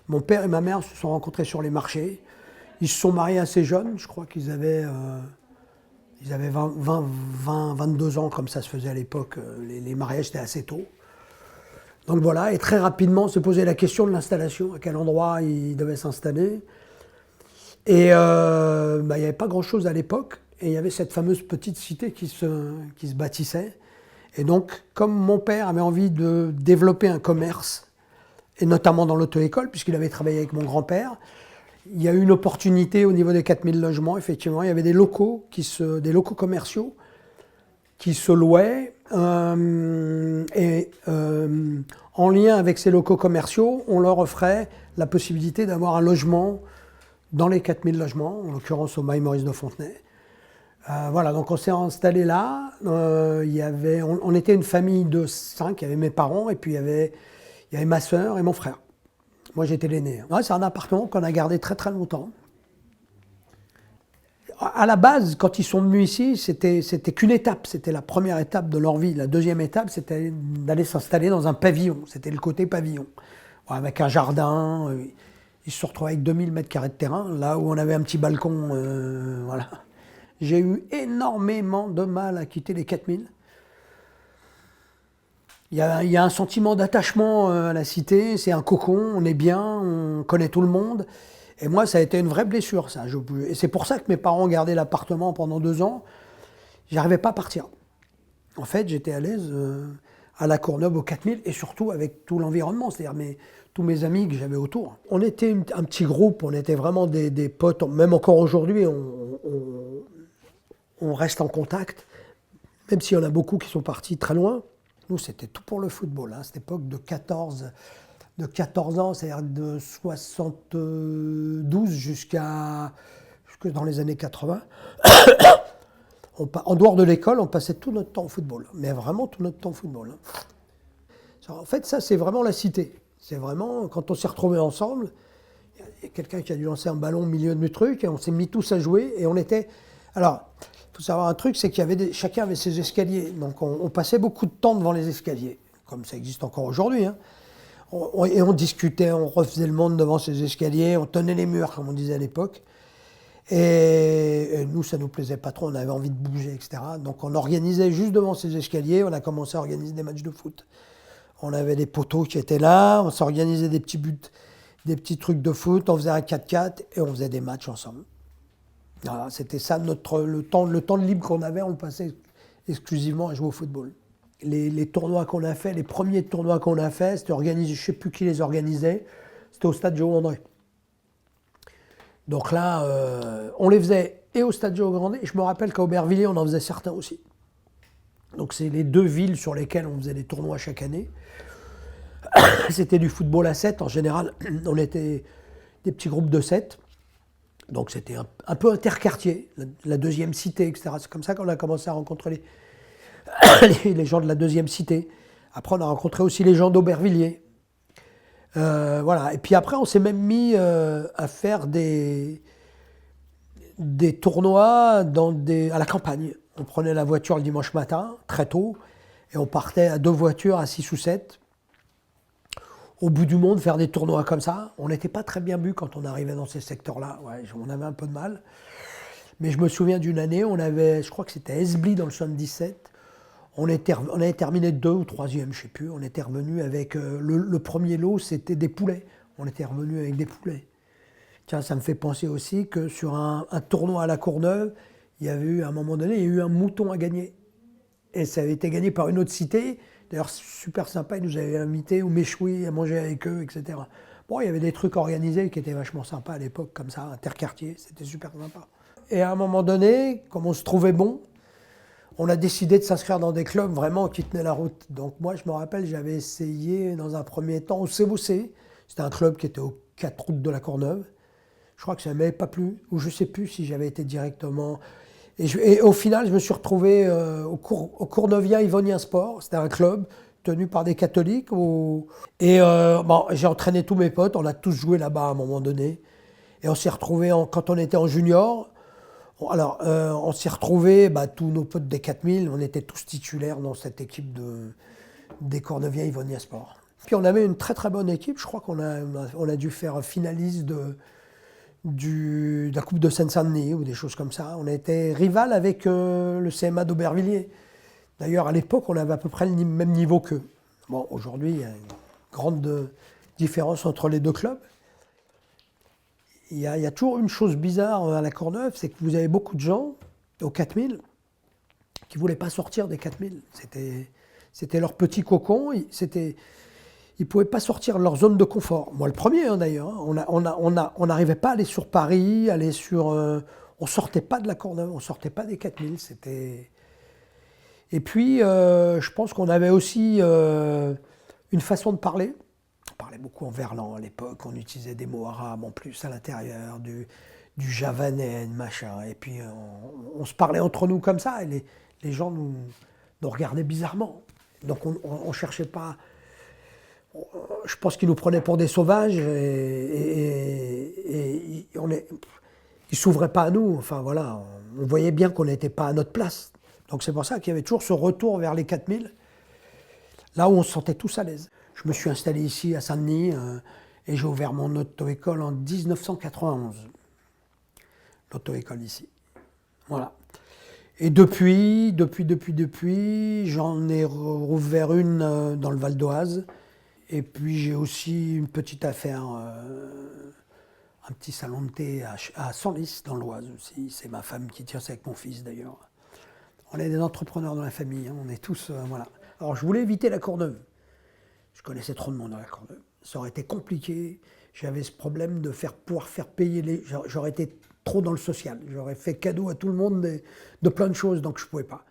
Mon père et ma mère se sont rencontrés sur les marchés. Ils se sont mariés assez jeunes, je crois qu'ils avaient, ils avaient 22 ans, comme ça se faisait à l'époque. Les mariages étaient assez tôt. Donc voilà, et très rapidement on s'est posé la question de l'installation, à quel endroit ils devaient s'installer. Et il n'y avait pas grand-chose à l'époque, et il y avait cette fameuse petite cité qui se bâtissait. Et donc, comme mon père avait envie de développer un commerce, et notamment dans l'auto-école, puisqu'il avait travaillé avec mon grand-père, il y a eu une opportunité au niveau des 4000 logements, effectivement. Il y avait des locaux, des locaux commerciaux qui se louaient. En lien avec ces locaux commerciaux, on leur offrait la possibilité d'avoir un logement dans les 4000 logements, en l'occurrence au Mail Maurice de Fontenay. Voilà, donc on s'est installé là. On était une famille de 5, il y avait mes parents, et puis il y avait ma sœur et mon frère. Moi, j'étais l'aîné. Ouais, c'est un appartement qu'on a gardé très très longtemps. À la base, quand ils sont venus ici, c'était qu'une étape. C'était la première étape de leur vie. La deuxième étape, c'était d'aller s'installer dans un pavillon. C'était le côté pavillon. Ouais, avec un jardin. Ils se sont retrouvés avec 2000 mètres carrés de terrain, là où on avait un petit balcon. Voilà. J'ai eu énormément de mal à quitter les 4000. Il y a un sentiment d'attachement à la cité, c'est un cocon, on est bien, on connaît tout le monde. Et moi, ça a été une vraie blessure, ça. Et c'est pour ça que mes parents ont gardé l'appartement pendant 2 ans. J'arrivais pas à partir. En fait, j'étais à l'aise à La Courneuve, aux 4000, et surtout avec tout l'environnement, c'est-à-dire tous mes amis que j'avais autour. On était un petit groupe, on était vraiment des potes, même encore aujourd'hui, on reste en contact, même s'il y en a beaucoup qui sont partis très loin. Nous, c'était tout pour le football, hein. Cette époque de 14 ans, c'est-à-dire de 72 jusque dans les années 80. En dehors de l'école, on passait tout notre temps au football, mais vraiment tout notre temps au football. En fait, ça, c'est vraiment la cité. C'est vraiment, quand on s'est retrouvés ensemble, il y a quelqu'un qui a dû lancer un ballon au milieu du truc, et on s'est mis tous à jouer, et on était... Alors, il faut savoir un truc, c'est chacun avait ses escaliers. Donc on passait beaucoup de temps devant les escaliers, comme ça existe encore aujourd'hui. Hein. Et on discutait, on refaisait le monde devant ces escaliers, on tenait les murs, comme on disait à l'époque. Et nous, ça ne nous plaisait pas trop, on avait envie de bouger, etc. Donc on organisait juste devant ces escaliers, on a commencé à organiser des matchs de foot. On avait des poteaux qui étaient là, on s'organisait des petits buts, des petits trucs de foot, on faisait un 4-4 et on faisait des matchs ensemble. Voilà, c'était ça, le temps de libre qu'on avait, on le passait exclusivement à jouer au football. Les tournois qu'on a fait, les premiers tournois qu'on a fait, c'était organisé, je ne sais plus qui les organisait, c'était au stade Joe-André. Donc là, on les faisait et au stade Joe-André, et je me rappelle qu'à Aubervilliers, on en faisait certains aussi. Donc c'est les 2 villes sur lesquelles on faisait des tournois chaque année. C'était du football à 7 en général, on était des petits groupes de 7. Donc c'était un peu interquartier, la deuxième cité, etc. C'est comme ça qu'on a commencé à rencontrer les gens de la deuxième cité. Après, on a rencontré aussi les gens d'Aubervilliers. Voilà. Et puis après, on s'est même mis à faire des tournois à la campagne. On prenait la voiture le dimanche matin, très tôt, et on partait à 2 voitures, à 6 ou 7, au bout du monde, faire des tournois comme ça. On n'était pas très bien bu quand on arrivait dans ces secteurs-là. Ouais, on avait un peu de mal. Mais je me souviens d'une année, je crois que c'était à Esbly dans le 77. On avait terminé 2 ou 3e, je ne sais plus. On était revenu avec le premier lot, c'était des poulets. On était revenu avec des poulets. Tiens, ça me fait penser aussi que sur un tournoi à La Courneuve, il y avait eu, à un moment donné, il y a eu un mouton à gagner. Et ça avait été gagné par une autre cité. D'ailleurs, super sympa, ils nous avaient invités au méchoui à manger avec eux, etc. Bon, il y avait des trucs organisés qui étaient vachement sympas à l'époque, comme ça, interquartier, c'était super sympa. Et à un moment donné, comme on se trouvait bon, on a décidé de s'inscrire dans des clubs vraiment qui tenaient la route. Donc moi, je me rappelle, j'avais essayé dans un premier temps au COC. C'était un club qui était aux 4 routes de La Courneuve. Je crois que ça ne m'avait pas plu, ou je ne sais plus si j'avais été directement... Et au final, je me suis retrouvé au Courneuvien Yvonien Sport. C'était un club tenu par des catholiques. J'ai entraîné tous mes potes, on a tous joué là-bas à un moment donné. Et on s'est retrouvés, quand on était en junior, on s'est retrouvés, tous nos potes des 4000, on était tous titulaires dans cette équipe des Courneuviens Yvonien Sport. Puis on avait une très très bonne équipe. Je crois qu'on a dû faire finaliste de la Coupe de Seine-Saint-Denis ou des choses comme ça. On était rival avec le CMA d'Aubervilliers. D'ailleurs, à l'époque, on avait à peu près le même niveau qu'eux. Bon, aujourd'hui, il y a une grande différence entre les deux clubs. Il y a toujours une chose bizarre à la Courneuve, c'est que vous avez beaucoup de gens aux 4000 qui ne voulaient pas sortir des 4000. C'était leur petit cocon. Ils ne pouvaient pas sortir de leur zone de confort. Moi, le premier, hein, d'ailleurs. On n'arrivait pas à aller sur Paris, on ne sortait pas de la Courneuve, on ne sortait pas des 4000. Et puis, je pense qu'on avait aussi une façon de parler. On parlait beaucoup en verlan à l'époque, on utilisait des mots arabes en plus à l'intérieur, du javanais, machin. Et puis, on se parlait entre nous comme ça, et les gens nous regardaient bizarrement. Donc, on ne cherchait pas. Je pense qu'ils nous prenaient pour des sauvages et ils ne s'ouvraient pas à nous. Enfin voilà, on voyait bien qu'on n'était pas à notre place. Donc c'est pour ça qu'il y avait toujours ce retour vers les 4000, là où on se sentait tous à l'aise. Je me suis installé ici à Saint-Denis et j'ai ouvert mon auto-école en 1991. L'auto-école ici. Voilà. Et depuis, j'en ai rouvert une dans le Val d'Oise. Et puis j'ai aussi une petite affaire, un petit salon de thé à Senlis, dans l'Oise aussi. C'est ma femme qui tient ça avec mon fils d'ailleurs. On est des entrepreneurs dans la famille, hein. On est tous, voilà. Alors je voulais éviter la Courneuve. Je connaissais trop de monde dans la Courneuve. Ça aurait été compliqué. J'avais ce problème de pouvoir faire payer J'aurais été trop dans le social. J'aurais fait cadeau à tout le monde de plein de choses, donc je ne pouvais pas.